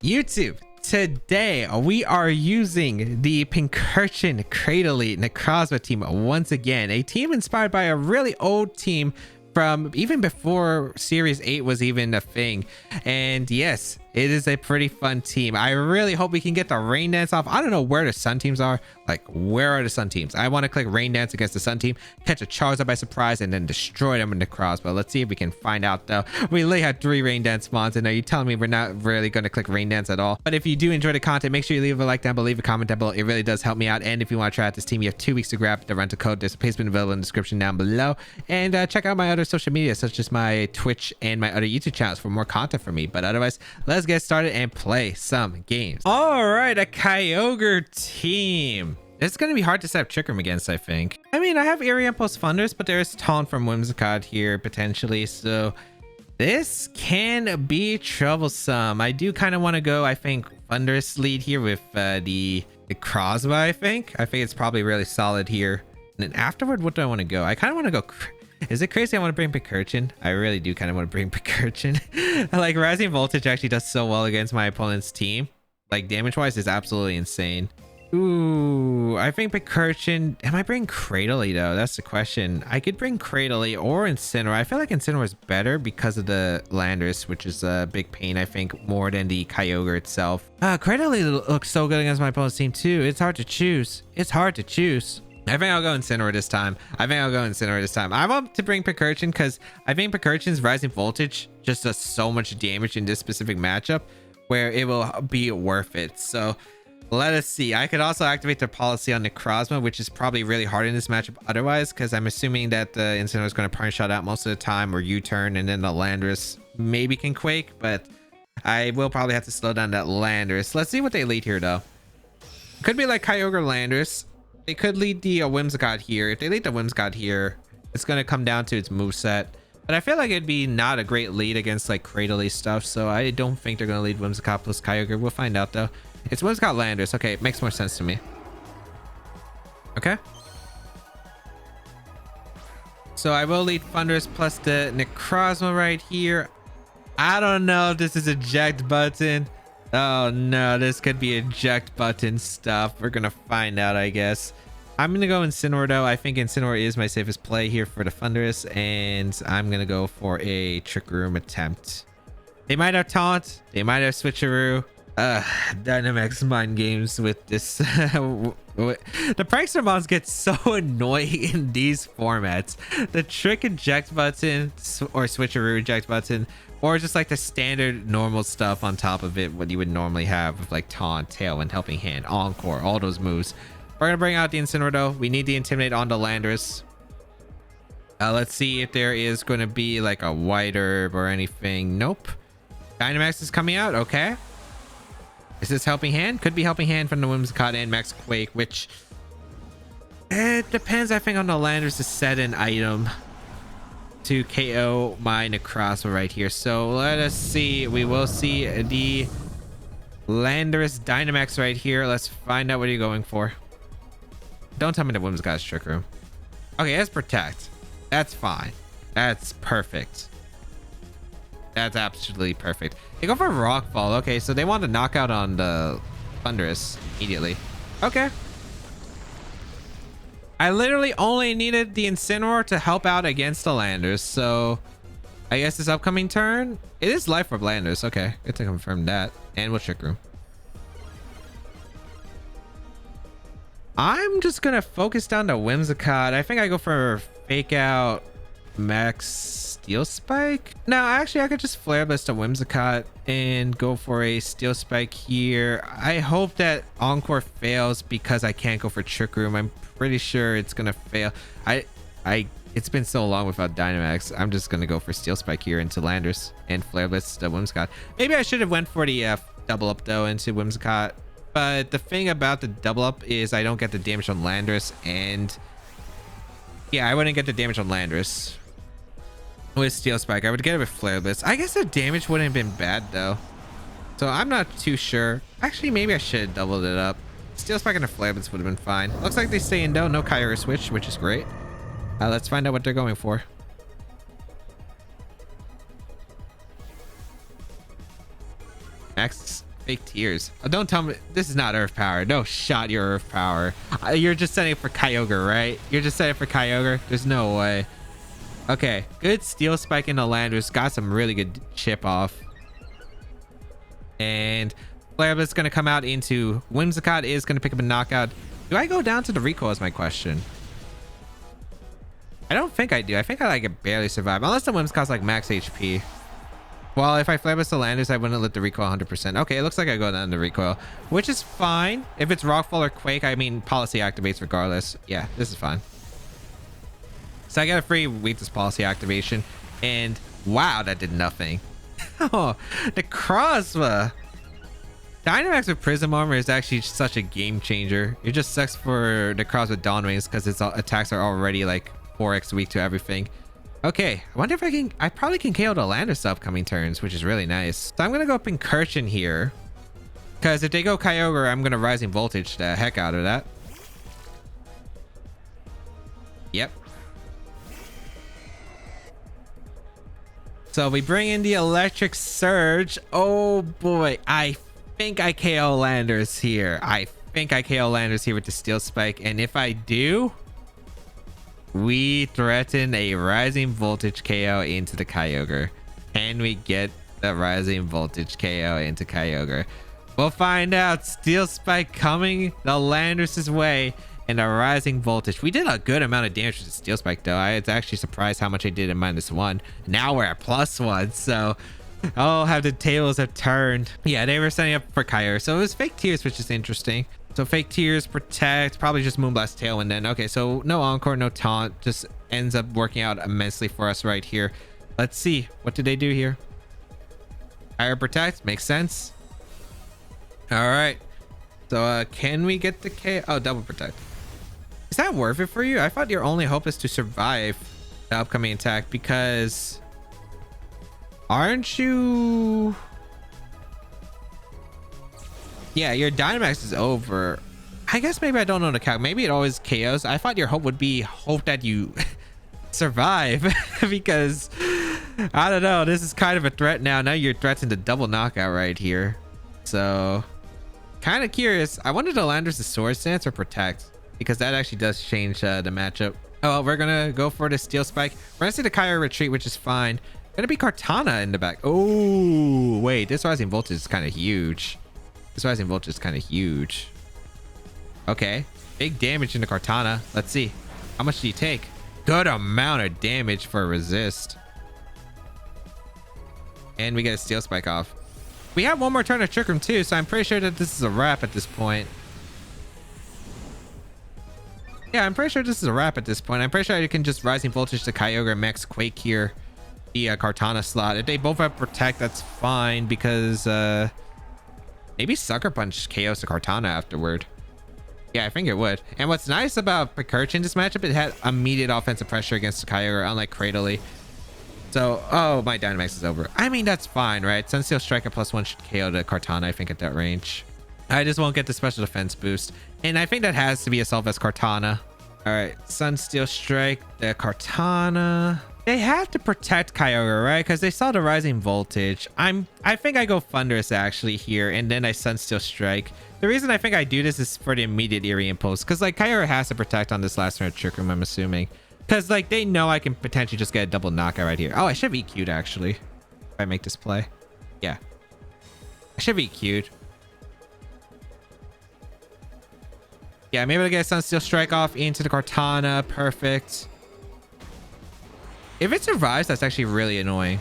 YouTube, today we are using the Pincurchin Cradily Necrozma team once again. A team inspired by a really old team from even before Series 8 was even a thing. And yes, it is a pretty fun team. I really hope we can get the Rain Dance off. I don't know where the Sun teams are. Like, where are the Sun teams? I want to click Rain Dance against the Sun team, catch a Charizard by surprise, and then destroy them in the Necrozma. Let's see if we can find out, though. We literally had 3 Rain Dance spawns, and are you telling me we're not really going to click Rain Dance at all? But if you do enjoy the content, make sure you leave a like down below, leave a comment down below. It really does help me out. And if you want to try out this team, you have 2 weeks to grab the rental code. There's a placement available in the description down below. And check out my other social media, such as my Twitch and my other YouTube channels for more content from me. But otherwise, let's get started and play some games. All right, a Kyogre team. It's going to be hard to set up Trick Room against, I think. I mean, I have Eerie Impulse Thundurus, but there's Taunt from Whimsicott here potentially. So this can be troublesome. I do kind of want to go, I think, Thundurus lead here with the Necrozma, I think. I think it's probably really solid here. And then afterward, what do I want to go? I kind of want to go... Is it crazy I want to bring Pincurchin? I really do kind of want to bring Pincurchin. Like, Rising Voltage actually does so well against my opponent's team. Like, damage-wise is absolutely insane. Ooh, I think Pincurchin... Am I bringing Cradily, though? That's the question. I could bring Cradily or Incineroar. I feel like Incineroar is better because of the Landorus, which is a big pain, I think, more than the Kyogre itself. Cradily looks so good against my opponent's team, too. It's hard to choose. It's hard to choose. I think I'll go Incineroar this time. I want to bring Pincurchin because I think Pincurchin's Rising Voltage just does so much damage in this specific matchup where it will be worth it. So let us see. I could also activate the policy on Necrozma, which is probably really hard in this matchup otherwise, because I'm assuming that the Incineroar is going to Punch Shot out most of the time, or U-turn, and then the Landorus maybe can Quake, but I will probably have to slow down that Landorus. Let's see what they lead here, though. Could be like Kyogre Landorus. They could lead the Whimsicott here. If they lead the Whimsicott here, it's going to come down to its moveset. But I feel like it'd be not a great lead against like Cradily stuff, so I don't think they're going to lead Whimsicott plus Kyogre. We'll find out, though. It's Whimsicott Landorus. Okay, it makes more sense to me. Okay. So I will lead Thundurus plus the Necrozma right here. I don't know if this is eject button. Oh no, this could be eject button stuff. We're gonna find out, I guess. I'm gonna go Incineroar, though. I think Incineroar is my safest play here for the Thundurus, and I'm gonna go for a Trick Room attempt. They might have Taunt, they might have Switcheroo. Dynamax mind games with this. The Prankster mons get so annoying in these formats. The Trick eject button or Switcheroo eject button, or just like the standard normal stuff on top of it, what you would normally have with like Taunt, Tailwind, Helping Hand, Encore, all those moves. We're gonna bring out the Incineroar, though. We need the Intimidate on the Landorus. Let's see if there is going to be like a White Herb or anything. Nope. Dynamax is coming out. Okay. Is this Helping Hand? Could be Helping Hand from the Whimsicott and Max Quake, which it depends, I think, on the Landorus' set-in item to KO my Necrozma right here. So let us see. We will see the Landorus Dynamax right here. Let's find out what you're going for. Don't tell me the Whimsicott's Trick Room. Okay, that's Protect. That's fine. That's perfect. That's absolutely perfect. They go for Rockfall. Okay, so they want to knock out on the Thundurus immediately. Okay. I literally only needed the Incineroar to help out against the Landorus, so I guess this upcoming turn, it is Life Orb Landorus. Okay, good to confirm that. And we'll Trick Room. I'm just gonna focus down the Whimsicott. I think I go for Fake Out Max Steel Spike. No, actually I could just Flare Blast a Whimsicott and go for a Steel Spike here. I hope that Encore fails because I can't go for Trick Room. I'm pretty sure it's gonna fail. It's been so long without Dynamax. I'm just gonna go for Steel Spike here into Landorus and Flare Blast the Whimsicott. Maybe I should have went for the double up, though, into Whimsicott. But the thing about the double up is I don't get the damage on Landorus, and yeah, I wouldn't get the damage on Landorus with Steel Spike. I would get it with Flare Blitz. I guess the damage wouldn't have been bad, though. So I'm not too sure. Actually, maybe I should have doubled it up. Steel Spike and a Flare Blitz would have been fine. Looks like they stay in, though. No Kyogre switch, which is great. Let's find out what they're going for. Max Fake tears. Oh, don't tell me this is not Earth Power. No shot you're Earth Power. You're just setting it for Kyogre, right? You're just setting it for Kyogre. There's no way. Okay, good Steel Spike into Landorus. Got some really good chip off. And Flare Blitz going to come out into Whimsicott is going to pick up a knockout. Do I go down to the recoil is my question. I don't think I do. I think I like barely survive. Unless the Whimsicott's like max HP. Well, if I Flare Blitz the Landorus, I wouldn't let the recoil 100%. Okay, it looks like I go down to recoil, which is fine. If it's Rockfall or Quake, I mean, policy activates regardless. Yeah, this is fine. So I got a free weakness policy activation. And wow, that did nothing. Oh, Necrozma. Dynamax with Prism Armor is actually such a game changer. It just sucks for Necrozma with Dawn Wings because its attacks are already like 4x weak to everything. Okay, I wonder if I probably can KO the Landorus upcoming turns, which is really nice. So I'm gonna go Pincurchin here, because if they go Kyogre, I'm gonna Rising Voltage the heck out of that. Yep. So we bring in the Electric Surge. Oh boy, I think I KO Landorus here. I think I KO Landorus here with the Steel Spike, and if I do, we threaten a Rising Voltage KO into the Kyogre. Can we get the Rising Voltage KO into Kyogre? We'll find out. Steel Spike coming the Landorus's way and a Rising Voltage. We did a good amount of damage to the Steel Spike though. I was actually surprised how much I did in -1. Now we're at +1, so oh, how the tables have turned. Yeah, they were setting up for Kyogre, so it was Fake Tears, which is interesting. So Fake Tears, Protect, probably just Moonblast Tailwind then. Okay, so no Encore, no Taunt. Just ends up working out immensely for us right here. Let's see. What did they do here? Higher Protect. Makes sense. All right. So can we get the K? Oh, Double Protect. Is that worth it for you? I thought your only hope is to survive the upcoming attack because... Aren't you... Yeah, your Dynamax is over. I guess maybe I don't know the calc. Maybe it always KOs. I thought your hope would be hope that you survive because I don't know. This is kind of a threat now. Now you're threatening to double knockout right here. So kind of curious. I wanted to Landorus the Sword Stance or Protect because that actually does change the matchup. Oh, well, we're going to go for the Steel Spike. We're going to see the Kyogre retreat, which is fine. Gonna be Kartana in the back. Oh, wait. This Rising Voltage is kind of huge. This Rising Voltage is kind of huge. Okay. Big damage into Kartana. Let's see. How much do you take? Good amount of damage for a resist. And we get a Steel Spike off. We have one more turn of Trick Room too, so I'm pretty sure that this is a wrap at this point. Yeah, I'm pretty sure this is a wrap at this point. I'm pretty sure you can just Rising Voltage to Kyogre and Max Quake here. The Kartana slot. If they both have Protect, that's fine because... maybe Sucker Punch KOs to Kartana afterward. Yeah, I think it would. And what's nice about Pincurchin this matchup, it had immediate offensive pressure against the Kyogre, unlike Cradily. So, oh, my Dynamax is over. I mean, that's fine, right? Sunsteel Strike at +1 should KO the Kartana, I think, at that range. I just won't get the special defense boost. And I think that has to be a self-as Kartana. All right, Sunsteel Strike, the Kartana. They have to protect Kyogre, right? Because they saw the Rising Voltage. I think I go Thundurus actually here, and then I Sunsteel Strike. The reason I think I do this is for the immediate Eerie Impulse, because like Kyogre has to protect on this last turn of Trick Room, I'm assuming. Because like they know I can potentially just get a double knockout right here. Oh, I should have EQ'd actually. If I make this play. Yeah. I should have EQ'd. Yeah, I'm able to get a Sunsteel Strike off into the Kartana. Perfect. If it survives, that's actually really annoying.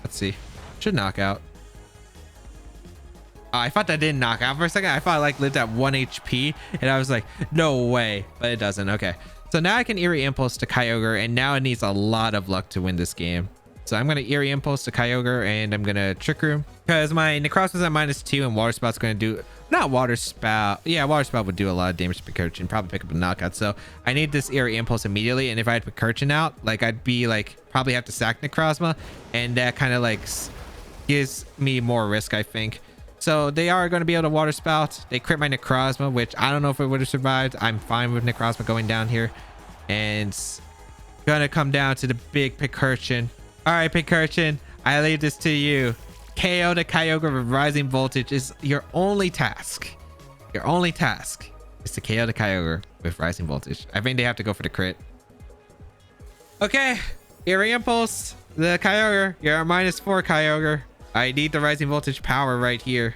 Let's see. Should knock out. Oh, I thought that didn't knock out for a second. I thought I like lived at 1 HP and I was like, no way, but it doesn't. Okay. So now I can Eerie Impulse to Kyogre and now it needs a lot of luck to win this game. So I'm going to Eerie Impulse to Kyogre and I'm going to Trick Room because my Necrozma's at -2 and Water Spout's going to do... Not Water Spout. Yeah, Water Spout would do a lot of damage to Pincurchin. Probably pick up a knockout. So I need this Eerie Impulse immediately. And if I had Pincurchin out, like I'd be like probably have to sack Necrozma. And that kind of like gives me more risk, I think. So they are going to be able to Water Spout. They crit my Necrozma, which I don't know if it would have survived. I'm fine with Necrozma going down here. And it's going to come down to the big Pincurchin. All right, Pincurchin, I leave this to you. KO the Kyogre with Rising Voltage is your only task. Your only task is to KO the Kyogre with Rising Voltage. I think they have to go for the crit. Okay, Eerie Impulse, the Kyogre. You're a -4 Kyogre. I need the Rising Voltage power right here.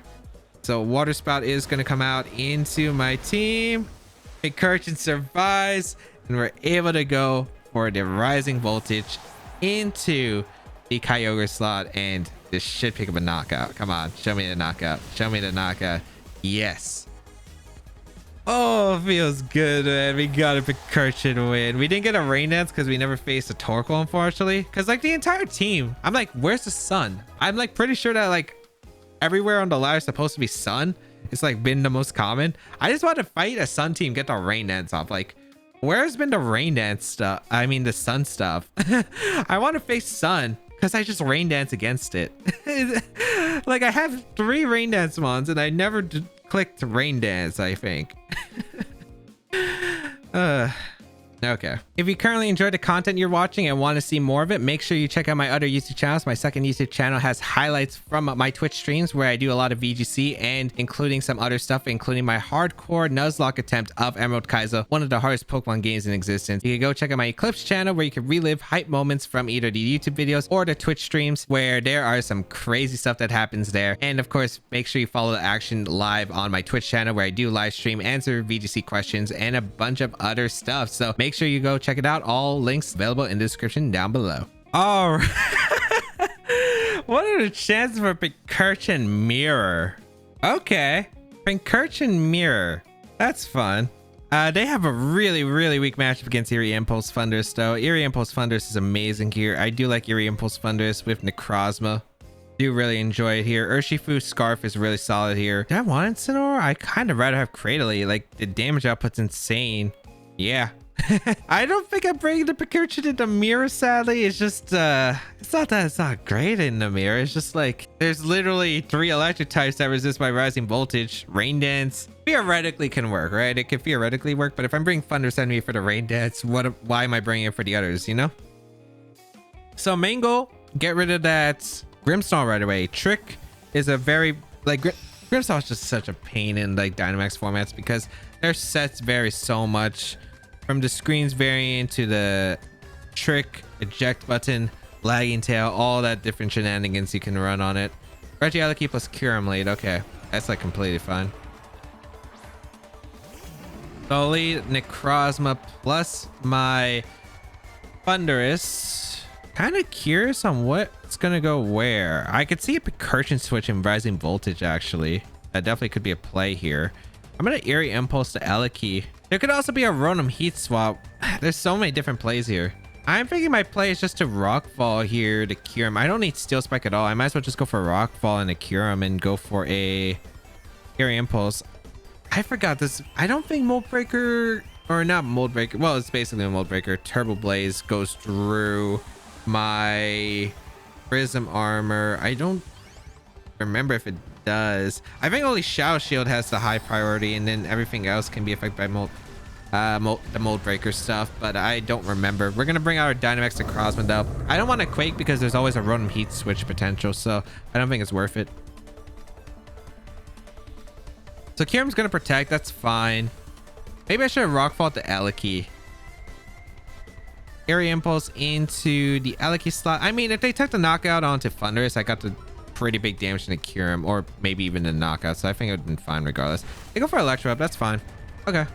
So Water Spout is going to come out into my team. Pincurchin survives, and we're able to go for the Rising Voltage into the Kyogre slot, and this should pick up a knockout. Come on, show me the knockout. Show me the knockout. Yes. Oh, feels good, man. We got a Pincurchin win. We didn't get a Rain Dance because we never faced a Torkoal, unfortunately. Because like the entire team, I'm like, where's the sun? I'm like pretty sure that like everywhere on the ladder is supposed to be sun. It's like been the most common. I just want to fight a sun team, get the Rain Dance off. Like, where's been the Rain Dance stuff? I mean, the sun stuff. I want to face sun because I just Rain Dance against it. Like, I have 3 Rain Dance mons and I never clicked Rain Dance, I think. Okay. If you currently enjoy the content you're watching and want to see more of it, make sure you check out my other YouTube channels. My second YouTube channel has highlights from my Twitch streams where I do a lot of VGC and including some other stuff, including my hardcore Nuzlocke attempt of Emerald Kaizo, one of the hardest Pokemon games in existence. You can go check out my Eclipse channel where you can relive hype moments from either the YouTube videos or the Twitch streams where there are some crazy stuff that happens there. And of course, make sure you follow the action live on my Twitch channel where I do live stream, answer VGC questions, and a bunch of other stuff. So make sure you go check it out. All links available in the description down below. All right. What are the chances for Pincurchin Mirror? Okay, Pincurchin Mirror. That's fun. They have a really weak matchup against Eerie Impulse Thundurus though. Eerie Impulse Thundurus is amazing here. I do like Eerie Impulse Thundurus with Necrozma. Do really enjoy it here. Urshifu Scarf is really solid here. Do I want Incineroar? I kind of rather have Cradily. Like, the damage output's insane. Yeah. I don't think I'm bringing the Pincurchin in the mirror, sadly. It's just it's not that it's not great in the mirror. It's just like there's literally 3 electric types that resist my Rising Voltage. Rain Dance theoretically can work, right? It can theoretically work, but if I'm bringing Thundurus Enemy for the Rain Dance, why am I bringing it for the others, you know? So main goal, get rid of that Grimmsnarl right away. Trick is a very like Grimmsnarl is just such a pain in like Dynamax formats because their sets vary so much. From the screens variant to the trick, eject button, lagging tail, all that different shenanigans you can run on it. Regieleki plus Kyurem. Okay, that's like completely fine. Slowly, Necrozma plus my Thundurus. Kind of curious on what's gonna go where. I could see a Pincurchin switch in Rising Voltage actually. That definitely could be a play here. I'm gonna Eerie Impulse to Eleki. There could also be a Rotom Heat swap. There's so many different plays here. I'm thinking my play is just to Rockfall here to Kyurem. I don't need Steel Spike at all. I might as well just go for Rockfall and a Kyurem and go for a Eerie Impulse. I forgot this. I don't think Mold Breaker, or not Mold Breaker. Well, it's basically a Mold Breaker. Turbo Blaze goes through my Prism armor. I don't remember if it does. I think only Shadow Shield has the high priority, and then everything else can be affected by the Mold Breaker stuff, but I don't remember. We're gonna bring out our Dynamax Necrozma though. I don't want to Quake because there's always a Rotom Heat switch potential, so I don't think it's worth it. So Kyurem's gonna protect. That's fine. Maybe I should have Rockfall to Eleki. Eerie Impulse into the Eleki slot. I mean, if they took the knockout onto Thundurus, I got the pretty big damage to Kyurem, or maybe even the knockout, so I think it would have been fine regardless. They go for Electro Up. That's fine. Okay.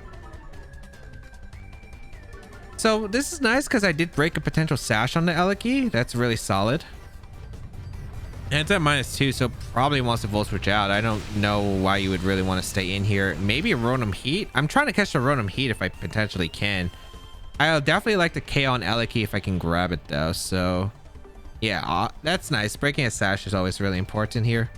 So this is nice because I did break a potential Sash on the Eleki. That's really solid. And it's at -2, so probably wants to Volt Switch out. I don't know why you would really want to stay in here. Maybe a Rotom Heat. I'm trying to catch the Rotom Heat if I potentially can. I'll definitely like the KO on Eleki if I can grab it though. So yeah, that's nice. Breaking a Sash is always really important here.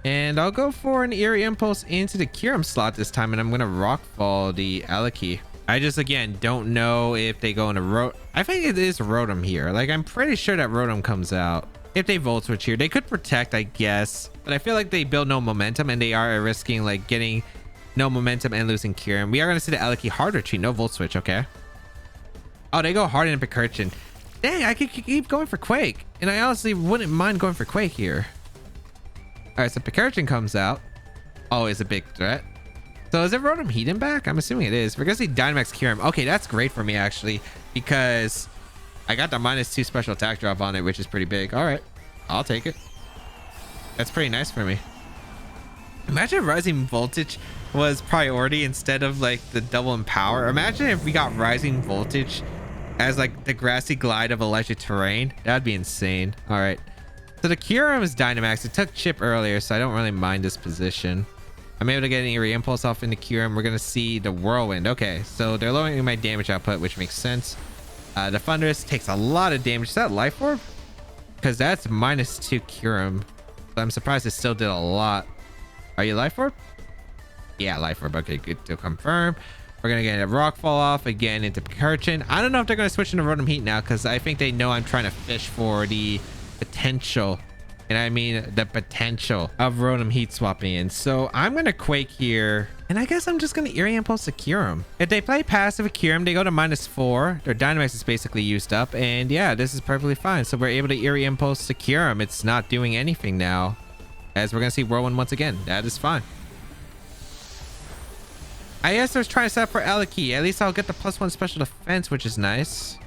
And I'll go for an Eerie Impulse into the Kyurem slot this time, and I'm going to Rockfall the Eleki. I just, again, don't know if they go into I think it is Rotom here. Like, I'm pretty sure that Rotom comes out. If they Volt Switch here, they could protect, I guess. But I feel like they build no momentum, and they are risking, like, getting no momentum and losing Kyurem. We are going to see the Eleki hard retreat. No Volt Switch, okay? Oh, they go hard in Pincurchin. Dang, I could keep going for Quake. And I honestly wouldn't mind going for Quake here. All right, so Pincurchin comes out. Always a big threat. So is it Rotom Heaton back? I'm assuming it is. We're going to see Dynamax cure him. Okay, that's great for me, actually, because I got the -2 special attack drop on it, which is pretty big. All right, I'll take it. That's pretty nice for me. Imagine if Rising Voltage was priority instead of like the double in power. Imagine if we got Rising Voltage as like the grassy glide of electric terrain. That'd be insane. All right. So the Kyurem is Dynamax. It took Chip earlier, so I don't really mind this position. I'm able to get an Eerie Impulse off into Kyurem. We're going to see the Whirlwind. Okay, so they're lowering my damage output, which makes sense. The Thundurus takes a lot of damage. Is that Life Orb? Because that's -2 Kyurem. So I'm surprised it still did a lot. Are you Life Orb? Yeah, Life Orb. Okay, good to confirm. We're going to get a Rock Fall off again into Pincurchin. I don't know if they're going to switch into Rotom Heat now because I think they know I'm trying to fish for the potential, and I mean the potential of Rotom Heat swapping in. So I'm going to Quake here, and I guess I'm just going to Eerie Impulse to Kyurem. If they play passive Kyurem, they go to -4. Their Dynamax is basically used up, and yeah, this is perfectly fine. So we're able to Eerie Impulse to Kyurem. It's not doing anything now, as we're going to see Whirlwind once again. That is fine. I guess I was trying to set up for Eliki. At least I'll get the +1 special defense, which is nice.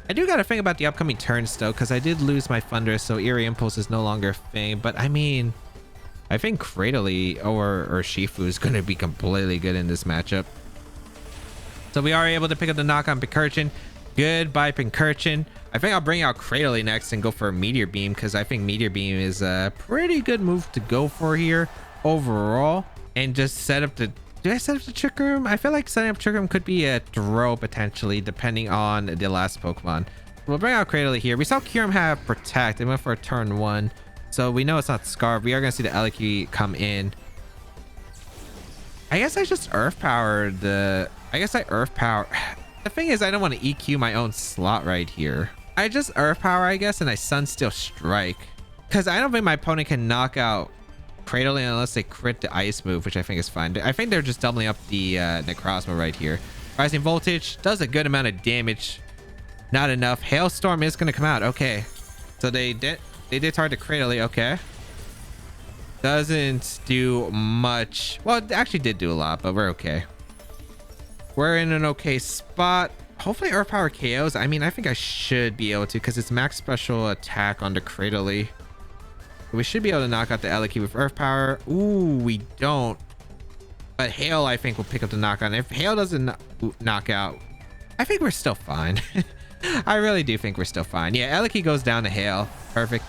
I do got to think about the upcoming turns though, because I did lose my Thundurus, so Eerie Impulse is no longer a thing. But I mean, I think Cradily or Urshifu is going to be completely good in this matchup. So we are able to pick up the knock on Pincurchin. Goodbye, Pincurchin. I think I'll bring out Cradily next and go for a Meteor Beam, because I think Meteor Beam is a pretty good move to go for here overall. And just set up the... Did I set up the Trick Room? I feel like setting up Trick Room could be a throw potentially, depending on the last Pokemon. We'll bring out Cradily here. We saw Kyurem have Protect. It went for a turn 1. So we know it's not Scarf. We are going to see the Eliki come in. I guess I just Earth Powered the... I guess I Earth Power... The thing is, I don't want to EQ my own slot right here. I just Earth Power, I guess, and I Sunsteel Strike. Because I don't think my opponent can knock out Cradily unless they crit the Ice move, which I think is fine. I think they're just doubling up the Necrozma right here. Rising Voltage does a good amount of damage. Not enough. Hailstorm is going to come out. Okay. So they did target Cradily. Okay. Doesn't do much. Well, it actually did do a lot, but we're okay. We're in an okay spot. Hopefully Earth Power KOs. I mean, I think I should be able to because it's max special attack on the Cradily. We should be able to knock out the Eliki with Earth Power. Ooh, we don't. But Hail, I think, will pick up the knock on. If Hail doesn't knock out, I think we're still fine. I really do think we're still fine. Yeah, Eliki goes down to Hail. Perfect.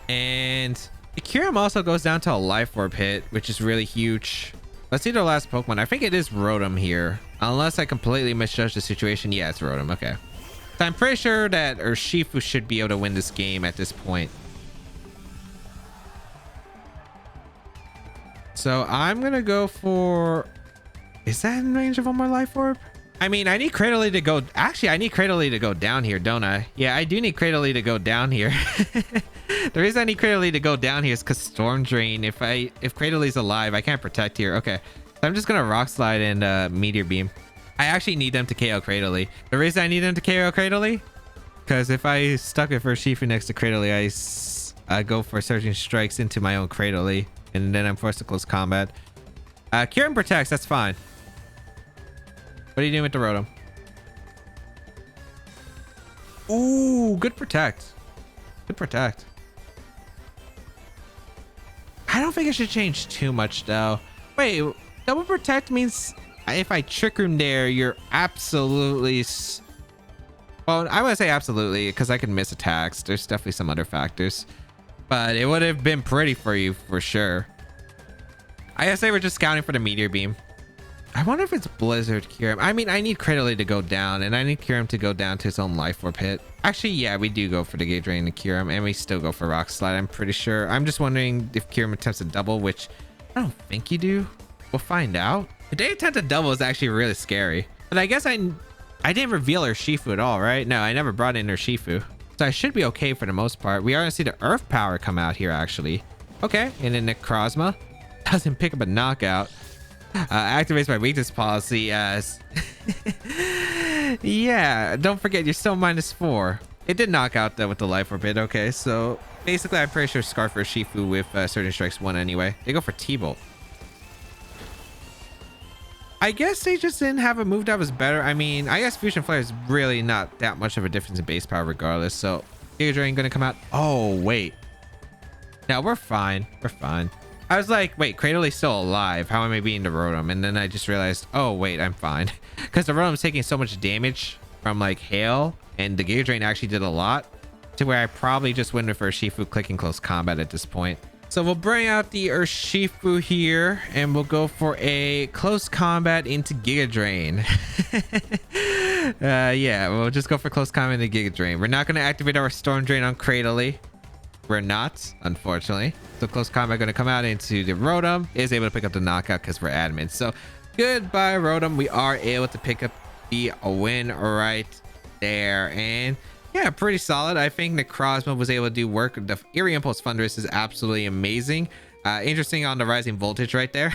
And the Kyurem also goes down to a Life Orb hit, which is really huge. Let's see their last Pokemon. I think it is Rotom here. Unless I completely misjudge the situation. Yeah, it's Rotom. Okay. So I'm pretty sure that Urshifu should be able to win this game at this point. So I'm going to go for... Is that in range of one more Life Orb? I mean, I need Cradily to go... Actually, I need Cradily to go down here, don't I? Yeah, I do need Cradily to go down here. The reason I need Cradily to go down here is because Storm Drain. If Cradyly's alive, I can't protect here. Okay. So I'm just going to Rock Slide and Meteor Beam. I actually need them to KO Cradily. The reason I need them to KO Cradily? Because if I stuck it for Urshifu next to Cradily, I go for Surging Strikes into my own Cradily. And then I'm forced to close combat. Kyurem protects. That's fine. What are you doing with the Rotom? Ooh, good protect. Good protect. I don't think I should change too much, though. Wait, double protect means if I Trick Room there, you're absolutely... Well, I would say absolutely, because I can miss attacks. There's definitely some other factors. But it would have been pretty for you for sure. I guess they were just scouting for the Meteor Beam. I wonder if it's Blizzard Kyurem. I mean, I need Cradily to go down, and I need Kyurem to go down to his own Life Orb hit. Actually, yeah, we do go for the Gauge Drain and Kyurem, and we still go for Rock Slide, I'm pretty sure. I'm just wondering if Kyurem attempts a double, which I don't think you do. We'll find out. If they attempt a double is actually really scary. But I guess I didn't reveal Urshifu at all, right? No, I never brought in Urshifu. So I should be okay for the most part. We are going to see the Earth Power come out here, actually. Okay, and then Necrozma doesn't pick up a knockout. Activates my weakness policy as... Yeah, don't forget, you're still -4. It did knock out with the Life Orb. Okay, so basically, I'm pretty sure Scarf Urshifu with Certain Strikes 1 anyway. They go for T-Bolt. I guess they just didn't have a move that was better. I mean, I guess Fusion Flare is really not that much of a difference in base power regardless. So Giga Drain gonna come out. Oh, wait. No, we're fine. We're fine. I was like, wait, Cradyli's still alive. How am I beating the Rotom? And then I just realized, oh, wait, I'm fine. Because the Rotom's taking so much damage from like Hail, and the Giga Drain actually did a lot to where I probably just win with Urshifu clicking close combat at this point. So we'll bring out the Urshifu here and we'll go for a close combat into Giga Drain. Yeah, we'll just go for close combat into Giga Drain. We're not going to activate our Storm Drain on Cradily. We're not, unfortunately. So close combat going to come out into the Rotom. Is able to pick up the knockout because we're adamant. So goodbye, Rotom. We are able to pick up the win right there. And yeah, pretty solid. I think Necrozma was able to do work. The Eerie Impulse Thundurus is absolutely amazing. Interesting on the rising voltage right there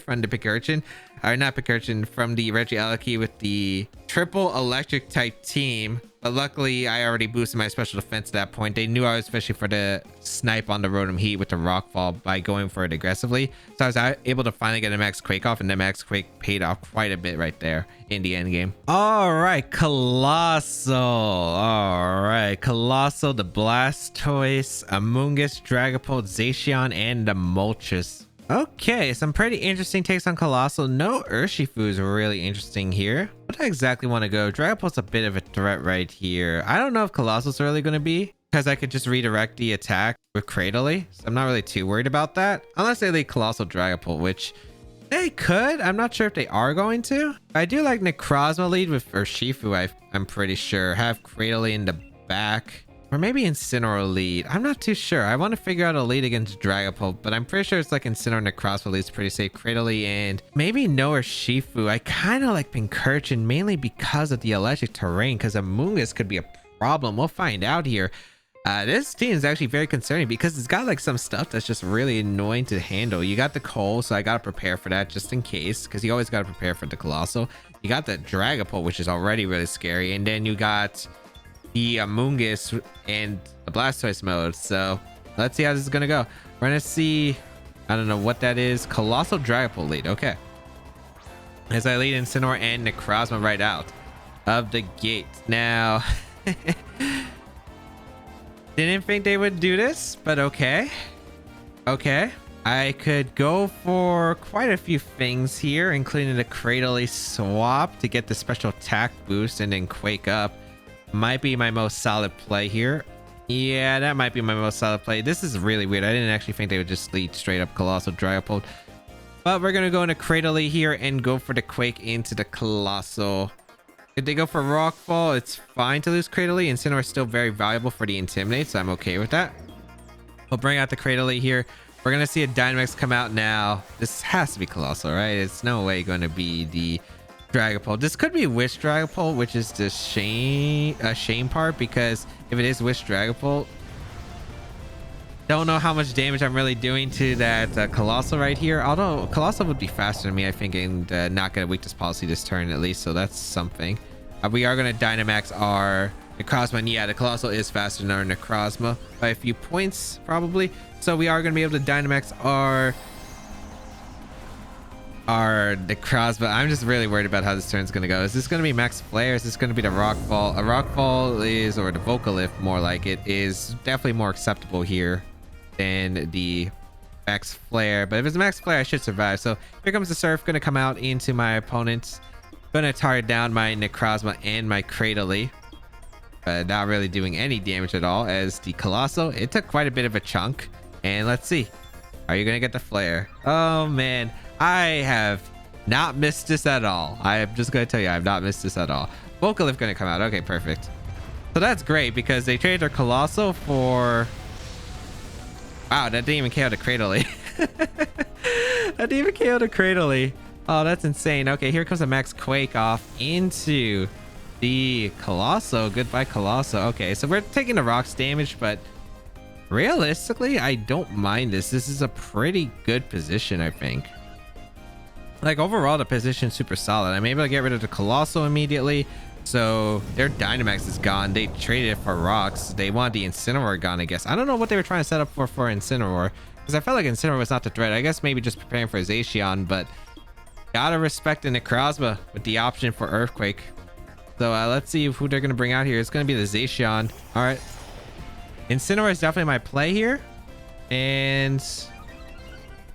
from the Pincurchin. Or not Pincurchin, from the Regieleki with the triple electric type team. But luckily, I already boosted my special defense at that point. They knew I was especially for the snipe on the Rotom Heat with the Rockfall by going for it aggressively. So I was able to finally get a Max Quake off, and the Max Quake paid off quite a bit right there in the end game. All right, Colossal. All right, Colossal, the Blastoise, Amoonguss, Dragapult, Zacian, and the Moltres. Okay, some pretty interesting takes on Colossal. No Urshifu is really interesting here. What do I exactly want to go? Dragapult's a bit of a threat right here. I don't know if Colossal's really going to be, because I could just redirect the attack with Cradily. So I'm not really too worried about that. Unless they lead Colossal Dragapult, which they could. I'm not sure if they are going to. I do like Necrozma lead with Urshifu, I'm pretty sure. Have Cradily in the back. Or maybe Incineroar lead. I'm not too sure. I want to figure out a lead against Dragapult, but I'm pretty sure it's like Incineroar, Necrozma lead's pretty safe. Cradily and maybe no Urshifu. I kind of like Pincurchin mainly because of the electric terrain, because Amoonguss could be a problem. We'll find out here. This team is actually very concerning because it's got like some stuff that's just really annoying to handle. You got the Coal, so I got to prepare for that just in case, because you always got to prepare for the Colossal. You got the Dragapult, which is already really scary, and then you got the Amoonguss and the Blastoise mode. So let's see how this is gonna go. We're gonna see, I don't know what that is. Colossal Dragapult lead. Okay, as I lead Incineroar and Necrozma right out of the gate. Now didn't think they would do this, but okay. I could go for quite a few things here, including the Cradily swap to get the special attack boost and then Quake up. Might be my most solid play here. Yeah, that might be my most solid play. This is really weird. I didn't actually think they would just lead straight up Colossal Dragapult. But we're going to go into Cradily here and go for the Quake into the Colossal. If they go for Rockfall, it's fine to lose Cradily. Incineroar is still very valuable for the Intimidate, so I'm okay with that. We'll bring out the Cradily here. We're going to see a Dynamax come out now. This has to be Colossal, right? It's no way going to be the Dragapult. This could be Wish Dragapult, which is the shame part, because if it is Wish Dragapult, don't know how much damage I'm really doing to that Colossal right here. Although Colossal would be faster than me, I think, and not get a weakness policy this turn at least, so that's something. We are going to Dynamax our Necrozma, and yeah, the Colossal is faster than our Necrozma by a few points probably, so we are going to be able to Dynamax our Necrozma. I'm just really worried about how this turn's going to go. Is this going to be Max Flare? Is this going to be the Rockfall? A Rockfall is, or the Vocalift more like it, is definitely more acceptable here than the Max Flare. But if it's Max Flare, I should survive. So here comes the Surf, going to come out into my opponents. Going to target down my Necrozma and my Cradily. But not really doing any damage at all, as the Colossal, it took quite a bit of a chunk. And let's see. Are you going to get the Flare? Oh, man. I have not missed this at all. I am just going to tell you, I have not missed this at all. Vocalift going to come out. Okay, perfect. So that's great because they traded their Colossal for... Wow, that didn't even KO the Cradily. That didn't even KO the Cradily. Oh, that's insane. Okay, here comes a Max Quake off into the Colossal. Goodbye, Colossal. Okay, so we're taking the rocks damage, but realistically, I don't mind this. This is a pretty good position, I think. Like overall, the position's super solid. I'm able to get rid of the Colossal immediately So their Dynamax is gone. They traded it for rocks. They want the Incineroar gone, I guess. I don't know what they were trying to set up for Incineroar, because I felt like Incineroar was not the threat. I guess maybe just preparing for Zacian, but gotta respect the Necrozma with the option for Earthquake. So let's see who they're going to bring out here. It's going to be the Zacian. All right. Incineroar is definitely my play here. And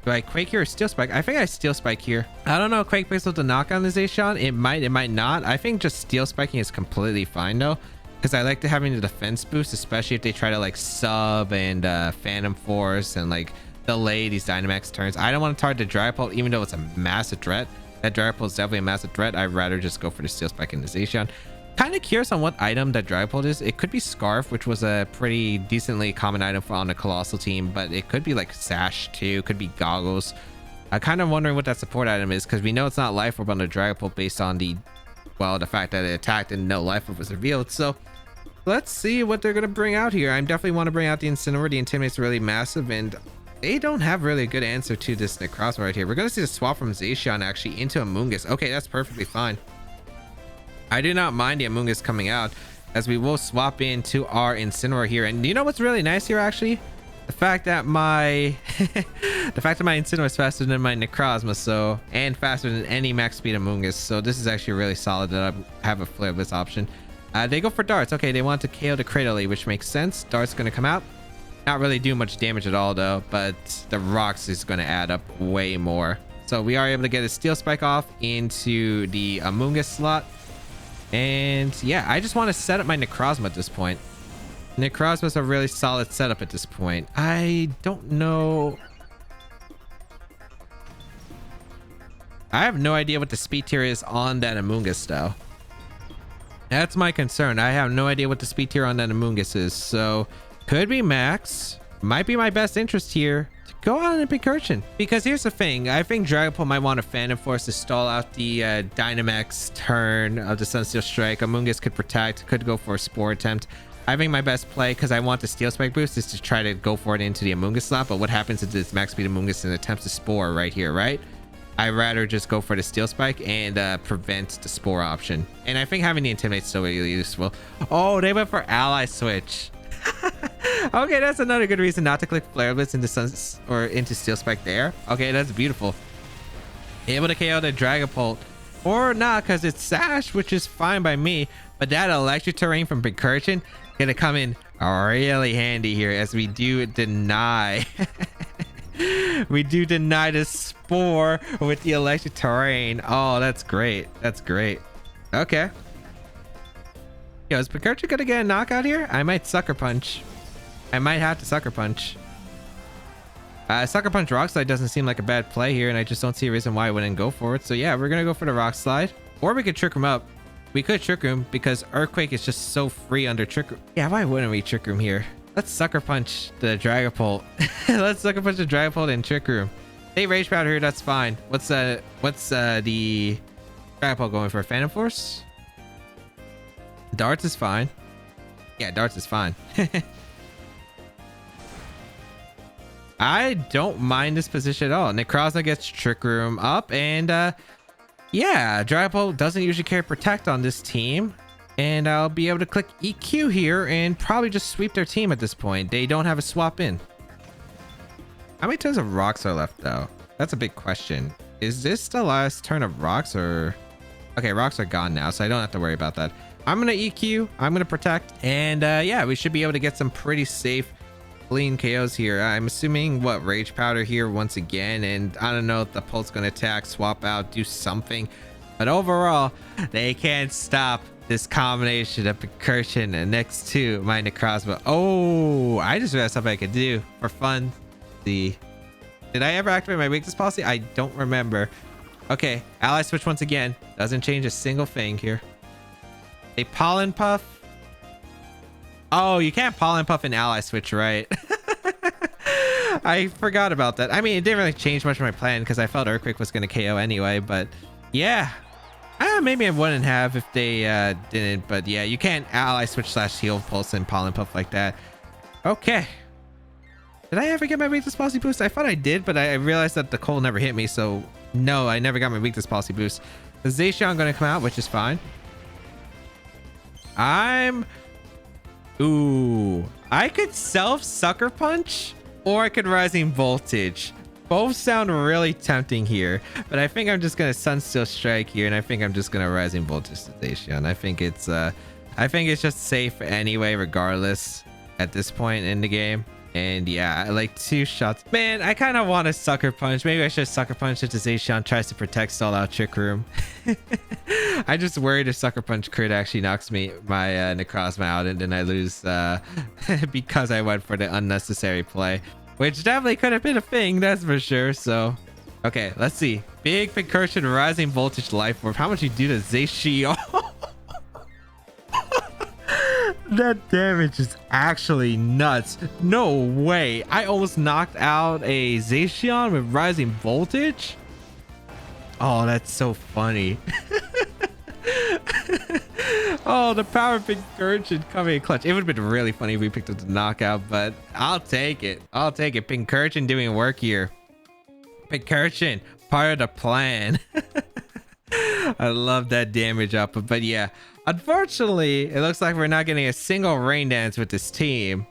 do I Quake here or Steel Spike? I think I Steel Spike here. I don't know. Quake Pixel to knock on the Zacian. It might not. I think just Steel Spiking is completely fine though, because I like to having the defense boost, especially if they try to like sub and Phantom Force and like delay these Dynamax turns. I don't want to target the Dragapult, even though it's a massive threat. That Dragapult is definitely a massive threat. I'd rather just go for the Steel Spike and the Zacian. Kind of curious on what item that Dragapult is. It could be Scarf, which was a pretty decently common item on the Colossal team, but it could be like Sash too. Could be Goggles. I'm kind of wondering what that support item is, because we know it's not Life Orb on the Dragapult based on the fact that it attacked and no Life Orb was revealed. So let's see what they're going to bring out here. I definitely want to bring out the Incineroar. The Intimidate's really massive, and they don't have really a good answer to this Necrozma right here. We're going to see the swap from Zacian actually into Amoonguss. Okay, that's perfectly fine. I do not mind the Amoonguss coming out, as we will swap into our Incineroar here. And you know what's really nice here actually? The fact that my Incineroar is faster than my Necrozma, and faster than any max speed Amoonguss. So this is actually really solid that I have a Flare Blitz option. They go for darts. Okay, they want to KO the Cradily, which makes sense. Dart's going to come out. Not really do much damage at all though, but the rocks is going to add up way more. So we are able to get a Steel Spike off into the Amoonguss slot. And yeah, I just want to set up my Necrozma at this point. Necrozma's a really solid setup at this point. I don't know. I have no idea what the speed tier is on that Amoonguss though. That's my concern. I have no idea what the speed tier on that Amoonguss is. So could be max. Might be my best interest here to go on a Pincurchin. Because here's the thing. I think Dragapult might want a Phantom Force to stall out the Dynamax turn of the Sunsteel Strike. Amoonguss could protect. Could go for a Spore attempt. I think my best play, because I want the Steel Spike boost, is to try to go for it into the Amoonguss slot. But what happens if this max speed Amoonguss and attempts to Spore right here, right? I'd rather just go for the Steel Spike and prevent the Spore option. And I think having the Intimidate is still really useful. Oh, they went for Ally Switch. Okay, that's another good reason not to click Flare Blitz into into Steel Spike there. Okay, that's beautiful. Able to KO the Dragapult. Or not, because it's Sash, which is fine by me. But that Electric Terrain from Pincurchin gonna come in really handy here, as we do deny we do deny the Spore with the Electric Terrain. Oh, that's great. That's great. Okay. Yo, is Pincurchin gonna get a knockout here? I might Sucker Punch. I might have to Sucker Punch. Sucker Punch Rock Slide doesn't seem like a bad play here, and I just don't see a reason why I wouldn't go for it. So yeah, we're gonna go for the Rock Slide. Or we could Trick Room up. We could Trick Room, because Earthquake is just so free under Trick Room. Yeah, why wouldn't we Trick Room here? Let's Sucker Punch the Dragapult. Let's Sucker Punch the Dragapult and Trick Room. They Rage Powder here, that's fine. What's the Dragapult going for? Phantom Force? Darts is fine. Yeah, Darts is fine. I don't mind this position at all. Necrozma gets Trick Room up, and yeah, Dragapult doesn't usually carry Protect on this team. And I'll be able to click EQ here and probably just sweep their team at this point. They don't have a swap in. How many turns of rocks are left though? That's a big question. Is this the last turn of rocks, or... Okay, rocks are gone now, so I don't have to worry about that. I'm going to EQ. I'm going to Protect. And yeah, we should be able to get some pretty safe, clean KOs here. I'm assuming, Rage Powder here once again. And I don't know if the Pult's going to attack, swap out, do something. But overall, they can't stop this combination of Pincurchin next to my Necrozma. Oh, I just realized something I could do for fun. Did I ever activate my weakness policy? I don't remember. Okay, Ally Switch once again. Doesn't change a single thing here. A Pollen Puff. Oh, you can't Pollen Puff an Ally Switch, right? I forgot about that. I mean, it didn't really change much of my plan, because I felt Earthquake was going to KO anyway, but yeah. Maybe I wouldn't have if they didn't, but yeah, you can't Ally Switch / Heal Pulse and Pollen Puff like that. Okay. Did I ever get my Weakness Policy boost? I thought I did, but I realized that the cold never hit me, so no, I never got my Weakness Policy boost. The Zacian going to come out, which is fine. Ooh, I could self Sucker Punch or I could Rising Voltage. Both sound really tempting here, but I think I'm just gonna Sunsteel Strike here, and I think I'm just gonna Rising Voltage to Zacian. I think it's just safe anyway, regardless at this point in the game. And yeah, like 2 shots. Man, I kind of want to Sucker Punch. Maybe I should Sucker Punch if Zacian tries to protect Stall Out Trick Room. I just worried if Sucker Punch crit actually knocks my Necrozma out, and then I lose because I went for the unnecessary play, which definitely could have been a thing, that's for sure. So okay, let's see. Big Pincurchin Rising Voltage Life Orb. How much you do to Zacian? That damage is actually nuts. No way. I almost knocked out a Zacian with Rising Voltage. Oh, that's so funny. Oh, the power of Pincurchin coming in clutch. It would have been really funny if we picked up the knockout, but I'll take it. I'll take it. Pincurchin doing work here. Pincurchin, part of the plan. I love that damage output, but yeah. Unfortunately, it looks like we're not getting a single Rain Dance with this team.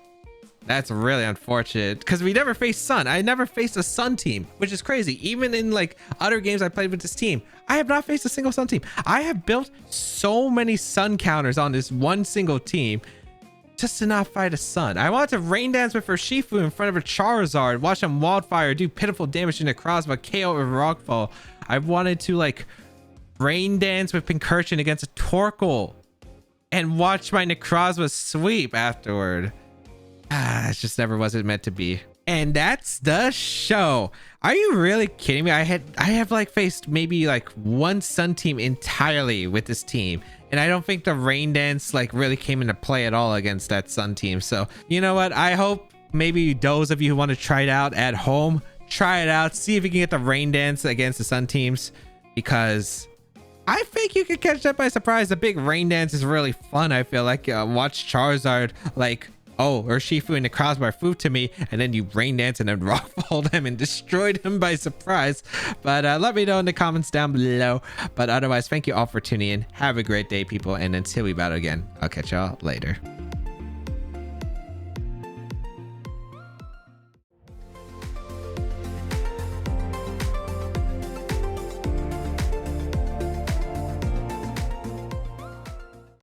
That's really unfortunate because we never faced Sun. I never faced a Sun team, which is crazy. Even in like other games I played with this team, I have not faced a single Sun team. I have built so many Sun counters on this one single team just to not fight a Sun. I wanted to Rain Dance with Urshifu in front of a Charizard, watch him Wildfire, do pitiful damage to Necrozma, KO with Rockfall. I wanted to like Rain Dance with Pincurchin against a Torkoal and watch my Necrozma sweep afterward. It just never wasn't meant to be. And that's the show. Are you really kidding me? I have like faced maybe like one Sun team entirely with this team, and I don't think the Rain Dance like really came into play at all against that Sun team. So you know what? I hope maybe those of you who want to try it out at home, try it out, see if you can get the Rain Dance against the Sun teams, because I think you could catch that by surprise. The big Rain Dance is really fun. I feel like watch Charizard like, oh, Urshifu and Necrozma are food to me, and then you Rain Dance and then Rockfall them and destroy them by surprise. But let me know in the comments down below. But otherwise, thank you all for tuning in. Have a great day, people, and until we battle again, I'll catch y'all later.